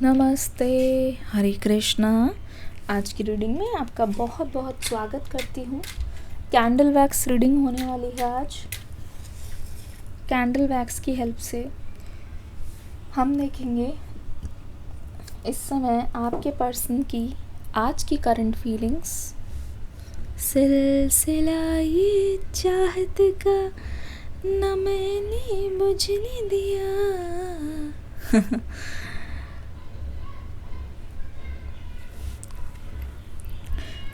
नमस्ते, हरे कृष्णा। आज की रीडिंग में आपका बहुत बहुत स्वागत करती हूँ। कैंडल वैक्स रीडिंग होने वाली है आज। कैंडल वैक्स की हेल्प से हम देखेंगे इस समय आपके पर्सन की आज की करंट फीलिंग्स। सिलसिला ये चाहत का न मैंने बुझने दिया।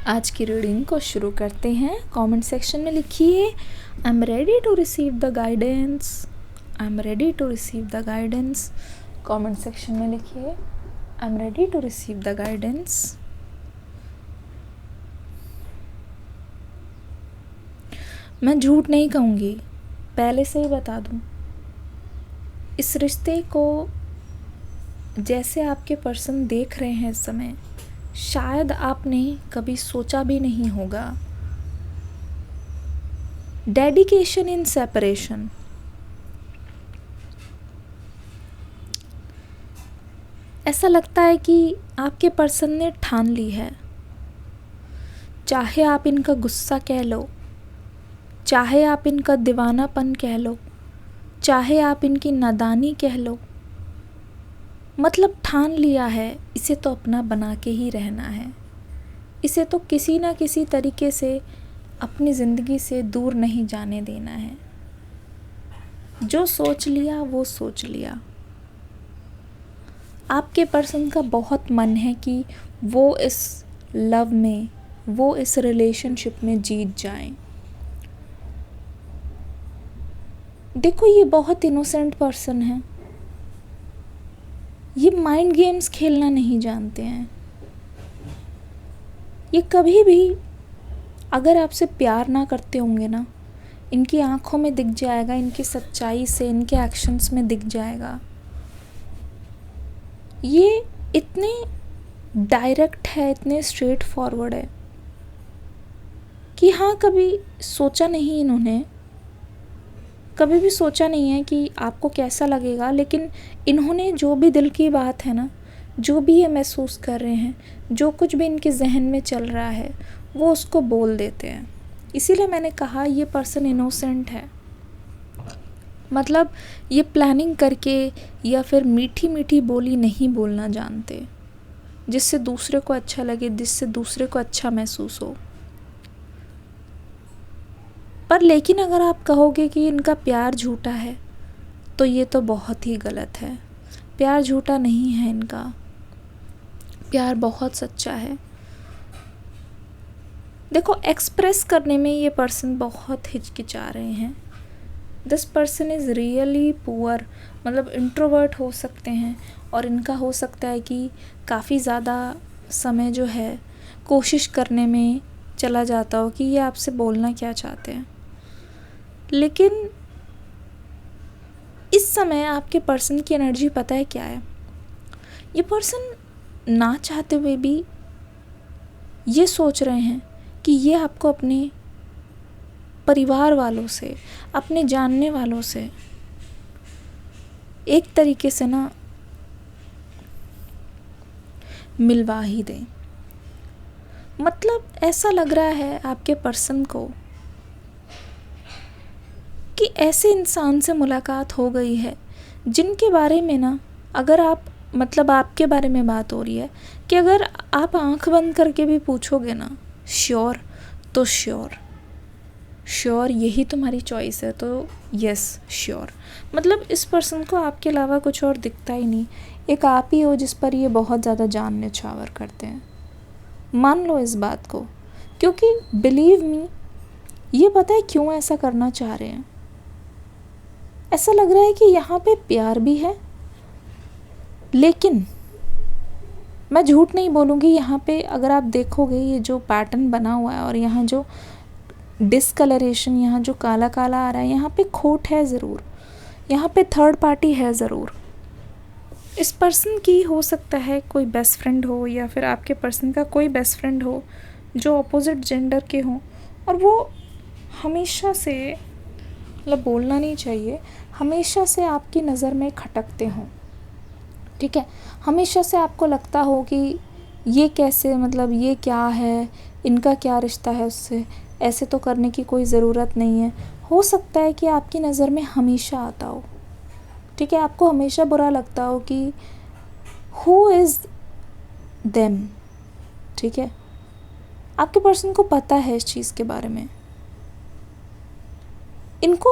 आज की रीडिंग को शुरू करते हैं। कमेंट सेक्शन में लिखिए I am ready to receive the guidance. I am ready to receive the guidance. Comment section में लिखिए I am ready to receive the guidance. मैं झूठ नहीं कहूँगी, पहले से ही बता दूँ। इस रिश्ते को जैसे आपके पर्सन देख रहे हैं इस समय, शायद आपने कभी सोचा भी नहीं होगा। Dedication in separation. ऐसा लगता है कि आपके पर्सन ने ठान ली है। चाहे आप इनका गुस्सा कह लो, चाहे आप इनका दीवानापन कह लो, चाहे आप इनकी नादानी कह लो, मतलब ठान लिया है इसे तो अपना बना के ही रहना है। इसे तो किसी ना किसी तरीके से अपनी ज़िंदगी से दूर नहीं जाने देना है। जो सोच लिया वो सोच लिया। आपके पर्सन का बहुत मन है कि वो इस लव में, वो इस रिलेशनशिप में जीत जाएं। देखो, ये बहुत इनोसेंट पर्सन है। ये माइंड गेम्स खेलना नहीं जानते हैं। ये कभी भी अगर आपसे प्यार ना करते होंगे ना, इनकी आंखों में दिख जाएगा, इनकी सच्चाई से, इनके एक्शंस में दिख जाएगा। ये इतने डायरेक्ट है, इतने स्ट्रेट फॉरवर्ड है कि हाँ, कभी सोचा नहीं इन्होंने, कभी भी सोचा नहीं है कि आपको कैसा लगेगा। लेकिन इन्होंने जो भी दिल की बात है ना, जो भी ये महसूस कर रहे हैं, जो कुछ भी इनके जहन में चल रहा है, वो उसको बोल देते हैं। इसीलिए मैंने कहा ये पर्सन इनोसेंट है। मतलब ये प्लानिंग करके या फिर मीठी मीठी बोली नहीं बोलना जानते, जिससे दूसरे को अच्छा लगे, जिससे दूसरे को अच्छा महसूस हो। पर लेकिन अगर आप कहोगे कि इनका प्यार झूठा है, तो ये तो बहुत ही गलत है। प्यार झूठा नहीं है इनका, प्यार बहुत सच्चा है। देखो, एक्सप्रेस करने में ये पर्सन बहुत हिचकिचा रहे हैं। This person is really poor, मतलब इंट्रोवर्ट हो सकते हैं, और इनका हो सकता है कि काफ़ी ज़्यादा समय जो है कोशिश करने में चला जाता हो कि ये आपसे बोलना क्या चाहते हैं। लेकिन इस समय आपके पर्सन की एनर्जी पता है क्या है? ये पर्सन ना चाहते हुए भी ये सोच रहे हैं कि ये आपको अपने परिवार वालों से, अपने जानने वालों से एक तरीके से ना मिलवा ही दें। मतलब ऐसा लग रहा है आपके पर्सन को कि ऐसे इंसान से मुलाकात हो गई है जिनके बारे में ना, अगर आप, मतलब आपके बारे में बात हो रही है कि अगर आप आंख बंद करके भी पूछोगे ना, श्योर तो श्योर, श्योर यही तुम्हारी चॉइस है तो यस श्योर। मतलब इस पर्सन को आपके अलावा कुछ और दिखता ही नहीं। एक आप ही हो जिस पर ये बहुत ज़्यादा जान न्यौछावर करते हैं। मान लो इस बात को, क्योंकि बिलीव मी, ये पता है क्यों ऐसा करना चाह रहे हैं। ऐसा लग रहा है कि यहाँ पे प्यार भी है, लेकिन मैं झूठ नहीं बोलूँगी, यहाँ पे अगर आप देखोगे ये जो पैटर्न बना हुआ है और यहाँ जो डिसकलरेशन, यहाँ जो काला काला आ रहा है, यहाँ पे खोट है ज़रूर, यहाँ पे थर्ड पार्टी है ज़रूर। इस पर्सन की हो सकता है कोई बेस्ट फ्रेंड हो, या फिर आपके पर्सन का कोई बेस्ट फ्रेंड हो जो अपोजिट जेंडर के हों, और वो हमेशा से, मतलब बोलना नहीं चाहिए, हमेशा से आपकी नज़र में खटकते हों। ठीक है। हमेशा से आपको लगता हो कि ये कैसे, मतलब ये क्या है, इनका क्या रिश्ता है उससे, ऐसे तो करने की कोई ज़रूरत नहीं है। हो सकता है कि आपकी नज़र में हमेशा आता हो, ठीक है। आपको हमेशा बुरा लगता हो कि हु इज़ देम, ठीक है। आपके पर्सन को पता है इस चीज़ के बारे में। इनको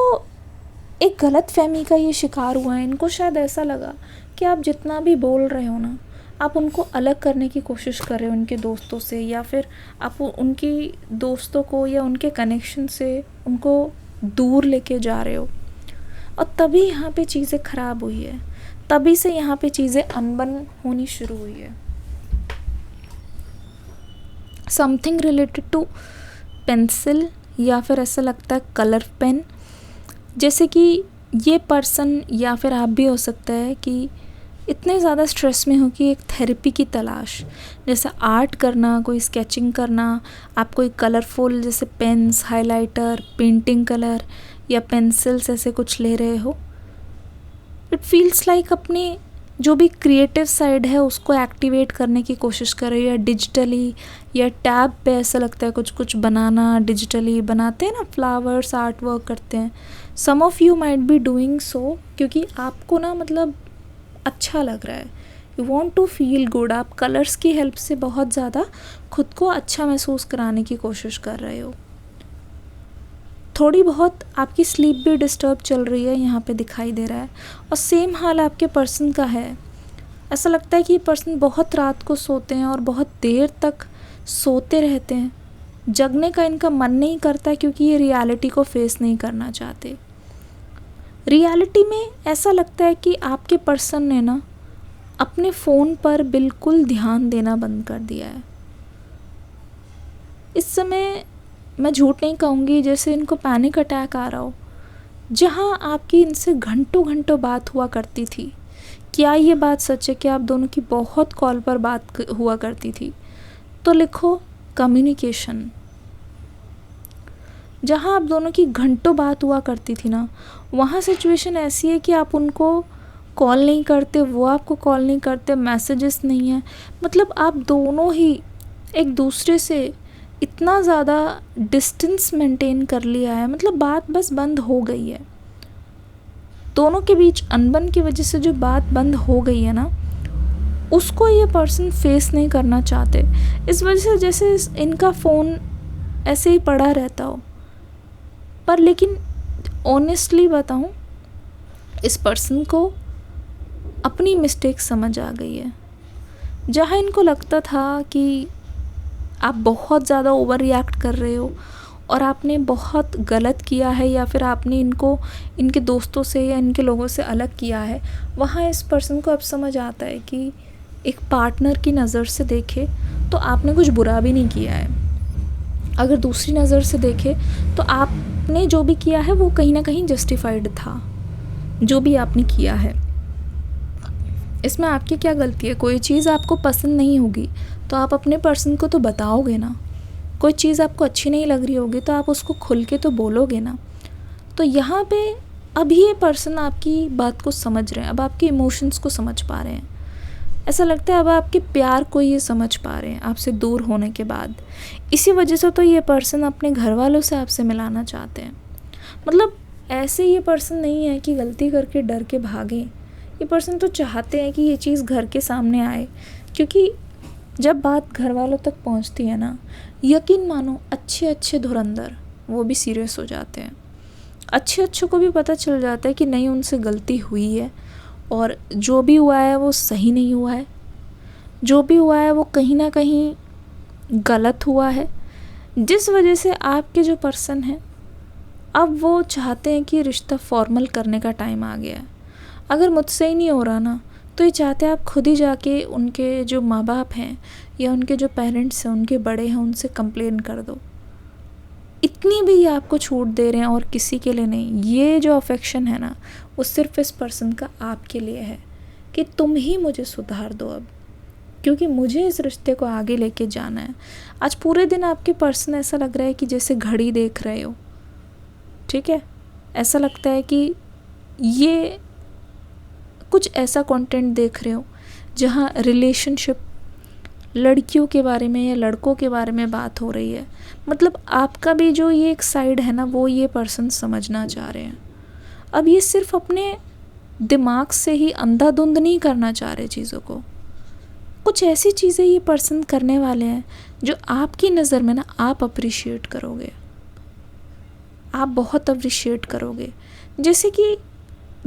एक गलत फहमी का ये शिकार हुआ है। इनको शायद ऐसा लगा कि आप जितना भी बोल रहे हो ना, आप उनको अलग करने की कोशिश कर रहे हो उनके दोस्तों से, या फिर आप उनकी दोस्तों को या उनके कनेक्शन से उनको दूर लेके जा रहे हो। और तभी यहाँ पे चीज़ें ख़राब हुई है, तभी से यहाँ पे चीज़ें अनबन होनी शुरू हुई है। समथिंग रिलेटेड टू पेंसिल, या फिर ऐसा लगता है कलर पेन। जैसे कि ये पर्सन या फिर आप भी हो सकता है कि इतने ज़्यादा स्ट्रेस में हो कि एक थेरेपी की तलाश, जैसे आर्ट करना, कोई स्केचिंग करना, आप कोई कलरफुल जैसे पेन्स, हाइलाइटर, पेंटिंग कलर या पेंसिल्स ऐसे कुछ ले रहे हो। इट फील्स लाइक अपनी जो भी क्रिएटिव साइड है उसको एक्टिवेट करने की कोशिश कर रही है, या डिजिटली या टैब पे ऐसा लगता है कुछ कुछ बनाना, डिजिटली बनाते हैं ना, फ्लावर्स, आर्ट वर्क करते हैं। Some of you might be doing so, क्योंकि आपको ना मतलब अच्छा लग रहा है, you want to feel good. आप कलर्स की हेल्प से बहुत ज़्यादा खुद को अच्छा महसूस कराने की कोशिश कर रहे हो। थोड़ी बहुत आपकी स्लीप भी डिस्टर्ब चल रही है, यहाँ पे दिखाई दे रहा है। और सेम हाल आपके पर्सन का है। ऐसा लगता है कि ये पर्सन बहुत रात को सोते हैं और बहुत देर तक सोते रहते हैं। जगने का इनका मन नहीं करता क्योंकि ये रियलिटी को फेस नहीं करना चाहते। रियलिटी में ऐसा लगता है कि आपके पर्सन ने ना अपने फ़ोन पर बिल्कुल ध्यान देना बंद कर दिया है। इस समय मैं झूठ नहीं कहूँगी, जैसे इनको पैनिक अटैक आ रहा हो। जहाँ आपकी इनसे घंटों घंटों बात हुआ करती थी, क्या ये बात सच है कि आप दोनों की बहुत कॉल पर बात हुआ करती थी? तो लिखो कम्युनिकेशन। जहाँ आप दोनों की घंटों बात हुआ करती थी ना, वहाँ सिचुएशन ऐसी है कि आप उनको कॉल नहीं करते, वो आपको कॉल नहीं करते, मैसेजेस नहीं है। मतलब आप दोनों ही एक दूसरे से इतना ज़्यादा डिस्टेंस मेंटेन कर लिया है, मतलब बात बस बंद हो गई है। दोनों के बीच अनबन की वजह से जो बात बंद हो गई है ना, उसको ये पर्सन फेस नहीं करना चाहते। इस वजह से जैसे इनका फ़ोन ऐसे ही पड़ा रहता हो। पर लेकिन ऑनेस्टली बताऊं, इस पर्सन को अपनी मिस्टेक समझ आ गई है। जहाँ इनको लगता था कि आप बहुत ज़्यादा ओवर रिएक्ट कर रहे हो और आपने बहुत गलत किया है, या फिर आपने इनको इनके दोस्तों से या इनके लोगों से अलग किया है, वहाँ इस पर्सन को अब समझ आता है कि एक पार्टनर की नज़र से देखे तो आपने कुछ बुरा भी नहीं किया है। अगर दूसरी नज़र से देखे तो आपने जो भी किया है वो कहीं ना कहीं जस्टिफाइड था, जो भी आपने किया है। इसमें आपकी क्या गलती है? कोई चीज़ आपको पसंद नहीं होगी तो आप अपने पर्सन को तो बताओगे ना। कोई चीज़ आपको अच्छी नहीं लग रही होगी तो आप उसको खुल के तो बोलोगे ना। तो यहाँ पे अभी ये पर्सन आपकी बात को समझ रहे हैं, अब आपके इमोशंस को समझ पा रहे हैं। ऐसा लगता है अब आपके प्यार को ये समझ पा रहे हैं आपसे दूर होने के बाद। इसी वजह से तो ये पर्सन अपने घर वालों से आपसे मिलाना चाहते हैं। मतलब ऐसे ये पर्सन नहीं है कि गलती करके डर के भागें। ये पर्सन तो चाहते हैं कि ये चीज़ घर के सामने आए, क्योंकि जब बात घर वालों तक पहुंचती है ना, यकीन मानो अच्छे अच्छे धुरंधर वो भी सीरियस हो जाते हैं। अच्छे अच्छे को भी पता चल जाता है कि नहीं, उनसे गलती हुई है और जो भी हुआ है वो सही नहीं हुआ है, जो भी हुआ है वो कहीं ना कहीं गलत हुआ है। जिस वजह से आपके जो पर्सन हैं अब वो चाहते हैं कि रिश्ता फॉर्मल करने का टाइम आ गया है। अगर मुझसे ही नहीं हो रहा ना, तो ये चाहते हैं आप खुद ही जाके उनके जो माँ बाप हैं या उनके जो पेरेंट्स हैं, उनके बड़े हैं, उनसे कंप्लेन कर दो। इतनी भी ये आपको छूट दे रहे हैं और किसी के लिए नहीं। ये जो अफेक्शन है ना, वो सिर्फ इस पर्सन का आपके लिए है कि तुम ही मुझे सुधार दो अब, क्योंकि मुझे इस रिश्ते को आगे लेके जाना है। आज पूरे दिन आपके पर्सन ऐसा लग रहा है कि जैसे घड़ी देख रहे हो, ठीक है। ऐसा लगता है कि ये कुछ ऐसा कंटेंट देख रहे हो जहाँ रिलेशनशिप, लड़कियों के बारे में या लड़कों के बारे में बात हो रही है, मतलब आपका भी जो ये एक साइड है ना, वो ये पर्सन समझना चाह रहे हैं। अब ये सिर्फ अपने दिमाग से ही अंधाधुंध नहीं करना चाह रहे चीज़ों को, कुछ ऐसी चीज़ें ये पर्सन करने वाले हैं जो आपकी नज़र में ना आप अप्रिशिएट करोगे, आप बहुत अप्रिशिएट करोगे। जैसे कि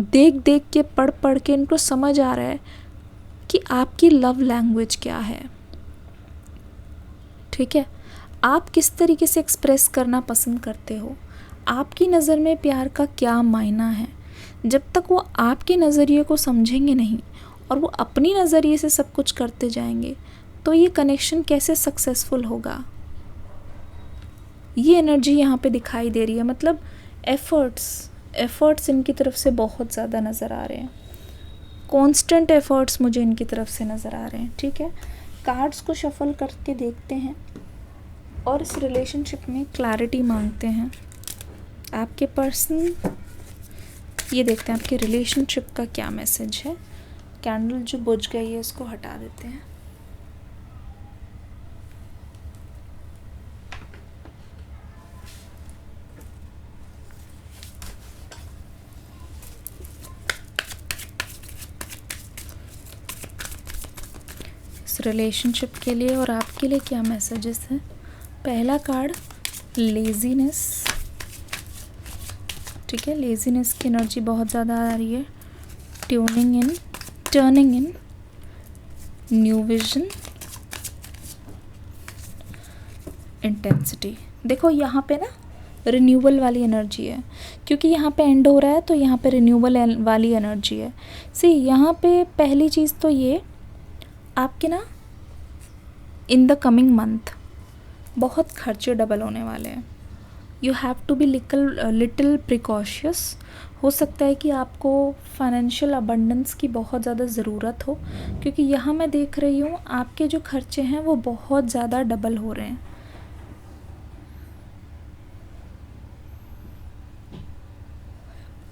देख देख के, पढ़ पढ़ के इनको समझ आ रहा है कि आपकी लव लैंग्वेज क्या है, ठीक है, आप किस तरीके से एक्सप्रेस करना पसंद करते हो, आपकी नज़र में प्यार का क्या मायना है। जब तक वो आपके नज़रिए को समझेंगे नहीं और वो अपनी नज़रिए से सब कुछ करते जाएंगे, तो ये कनेक्शन कैसे सक्सेसफुल होगा। ये एनर्जी यहाँ पे दिखाई दे रही है, मतलब एफ़र्ट्स इनकी तरफ से बहुत ज़्यादा नज़र आ रहे हैं, कॉन्स्टेंट एफ़र्ट्स मुझे इनकी तरफ से नज़र आ रहे हैं, ठीक है। कार्ड्स को शफल करके देखते हैं और इस रिलेशनशिप में क्लैरिटी मांगते हैं। आपके पर्सन, ये देखते हैं आपके रिलेशनशिप का क्या मैसेज है। कैंडल जो बुझ गई है इसको हटा देते हैं। इस रिलेशनशिप के लिए और आपके लिए क्या मैसेजेस हैं। पहला कार्ड लेज़ीनेस, ठीक है, लेज़ीनेस की एनर्जी बहुत ज़्यादा आ रही है। टर्निंग इन, न्यू विजन, इंटेंसिटी। देखो यहाँ पे ना रिन्यूअल वाली एनर्जी है, क्योंकि यहाँ पे एंड हो रहा है तो यहाँ पे रिन्यूअल वाली एनर्जी है। सी यहाँ पे पहली चीज़ तो ये आपके ना इन द कमिंग मंथ बहुत खर्चे डबल होने वाले हैं। You have to be little precautious. हो सकता है कि आपको फाइनेंशियल अबंडेंस की बहुत ज़्यादा ज़रूरत हो, क्योंकि यहाँ मैं देख रही हूँ आपके जो खर्चे हैं वो बहुत ज़्यादा डबल हो रहे हैं।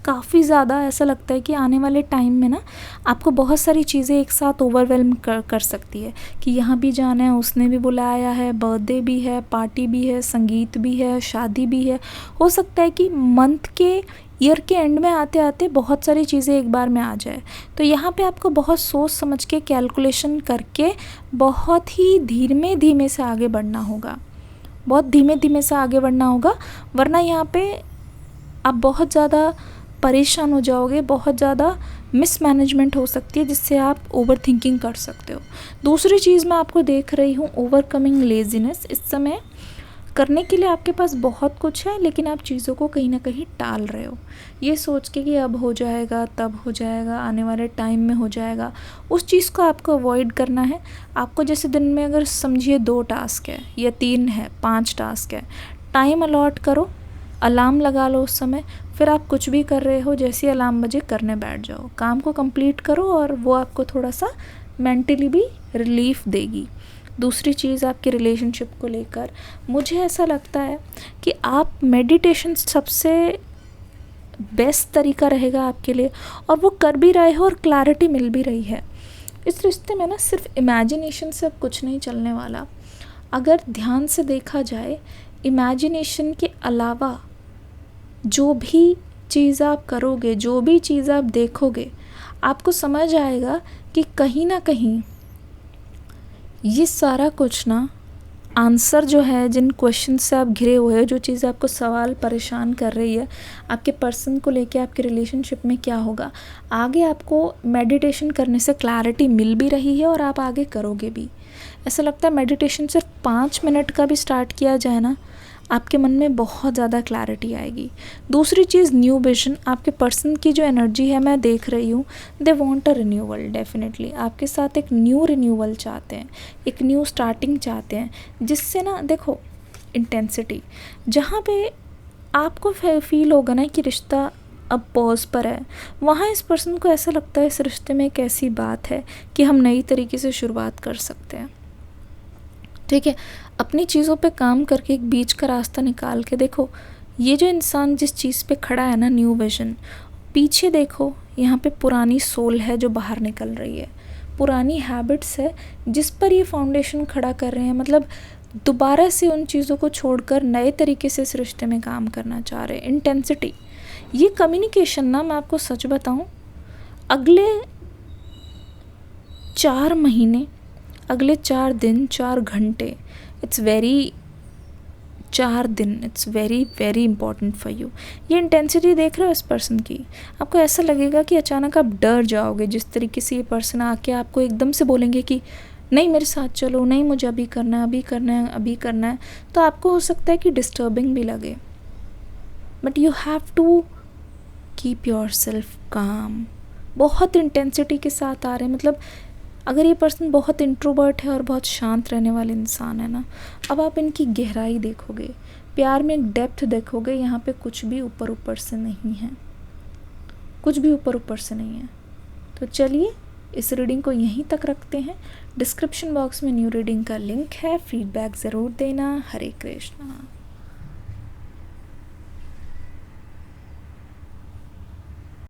काफ़ी ज़्यादा ऐसा लगता है कि आने वाले टाइम में ना आपको बहुत सारी चीज़ें एक साथ ओवरवेल्म कर सकती है कि यहाँ भी जाना है, उसने भी बुलाया है, बर्थडे भी है, पार्टी भी है, संगीत भी है, शादी भी है। हो सकता है कि मंथ के ईयर के एंड में आते आते बहुत सारी चीज़ें एक बार में आ जाए। तो यहाँ पे आपको बहुत सोच समझ के कैलकुलेशन करके बहुत ही धीमे धीमे से आगे बढ़ना होगा, बहुत धीमे धीमे से आगे बढ़ना होगा, वरना यहाँ पे आप बहुत ज़्यादा परेशान हो जाओगे, बहुत ज़्यादा मिसमैनेजमेंट हो सकती है जिससे आप ओवर थिंकिंग कर सकते हो। दूसरी चीज़ मैं आपको देख रही हूँ ओवरकमिंग लेज़ीनेस। इस समय करने के लिए आपके पास बहुत कुछ है, लेकिन आप चीज़ों को कहीं ना कहीं टाल रहे हो, ये सोच के कि अब हो जाएगा, तब हो जाएगा, आने वाले टाइम में हो जाएगा। उस चीज़ को आपको अवॉइड करना है। आपको जैसे दिन में अगर समझिए 2 टास्क है या 3 है, 5 टास्क है, टाइम अलॉट करो, अलार्म लगा लो उस समय, फिर आप कुछ भी कर रहे हो जैसे ही अलार्म बजे करने बैठ जाओ, काम को कंप्लीट करो और वो आपको थोड़ा सा मेंटली भी रिलीफ देगी। दूसरी चीज़ आपके रिलेशनशिप को लेकर मुझे ऐसा लगता है कि आप मेडिटेशन सबसे बेस्ट तरीका रहेगा आपके लिए, और वो कर भी रहे हो और क्लैरिटी मिल भी रही है। इस रिश्ते में ना सिर्फ इमेजिनेशन से अब कुछ नहीं चलने वाला। अगर ध्यान से देखा जाए, इमेजिनेशन के अलावा जो भी चीज़ आप करोगे, जो भी चीज़ आप देखोगे, आपको समझ आएगा कि कहीं ना कहीं ये सारा कुछ ना आंसर जो है, जिन क्वेश्चन से आप घिरे हुए हो, जो चीज़ आपको सवाल परेशान कर रही है, आपके पर्सन को लेके, आपके रिलेशनशिप में क्या होगा, आगे आपको मेडिटेशन करने से क्लैरिटी मिल भी रही है और आप आगे करोगे भी। ऐसा लगता है मेडिटेशन सिर्फ 5 मिनट का भी स्टार्ट किया जाए ना, आपके मन में बहुत ज़्यादा क्लैरिटी आएगी। दूसरी चीज़ न्यू विजन। आपके पर्सन की जो एनर्जी है मैं देख रही हूँ, they want a renewal. Definitely आपके साथ एक न्यू रिन्यूअल चाहते हैं, एक न्यू स्टार्टिंग चाहते हैं, जिससे ना देखो इंटेंसिटी, जहाँ पे आपको फील होगा ना कि रिश्ता अब पॉज पर है, वहाँ इस पर्सन को ऐसा लगता है इस रिश्ते में एक ऐसी बात है कि हम नई तरीके से शुरुआत कर सकते हैं। ठीक है, अपनी चीज़ों पे काम करके एक बीच का रास्ता निकाल के देखो। ये जो इंसान जिस चीज़ पे खड़ा है ना, न्यू विजन, पीछे देखो, यहाँ पे पुरानी सोल है जो बाहर निकल रही है, पुरानी हैबिट्स है जिस पर ये फाउंडेशन खड़ा कर रहे हैं। मतलब दोबारा से उन चीज़ों को छोड़कर नए तरीके से इस रिश्ते में काम करना चाह रहे हैं। इंटेंसिटी, ये कम्युनिकेशन ना, मैं आपको सच बताऊं, अगले 4 महीने, अगले 4 दिन, 4 घंटे, इट्स वेरी 4 दिन, it's very very important for you. ये इंटेंसिटी देख रहे हो इस पर्सन की, आपको ऐसा लगेगा कि अचानक आप डर जाओगे जिस तरीके से ये पर्सन आके आपको एकदम से बोलेंगे कि नहीं मेरे साथ चलो, नहीं मुझे अभी करना है, अभी करना है, अभी करना है। तो आपको हो सकता है कि डिस्टर्बिंग भी लगे, but you have to keep yourself calm. बहुत इंटेंसिटी के साथ आ रहे हैं, मतलब अगर ये पर्सन बहुत इंट्रोवर्ट है और बहुत शांत रहने वाले इंसान है ना, अब आप इनकी गहराई देखोगे, प्यार में एक डेप्थ देखोगे, यहाँ पे कुछ भी ऊपर ऊपर से नहीं है, कुछ भी ऊपर ऊपर से नहीं है। तो चलिए इस रीडिंग को यहीं तक रखते हैं। डिस्क्रिप्शन बॉक्स में न्यू रीडिंग का लिंक है, फीडबैक ज़रूर देना। हरे कृष्णा।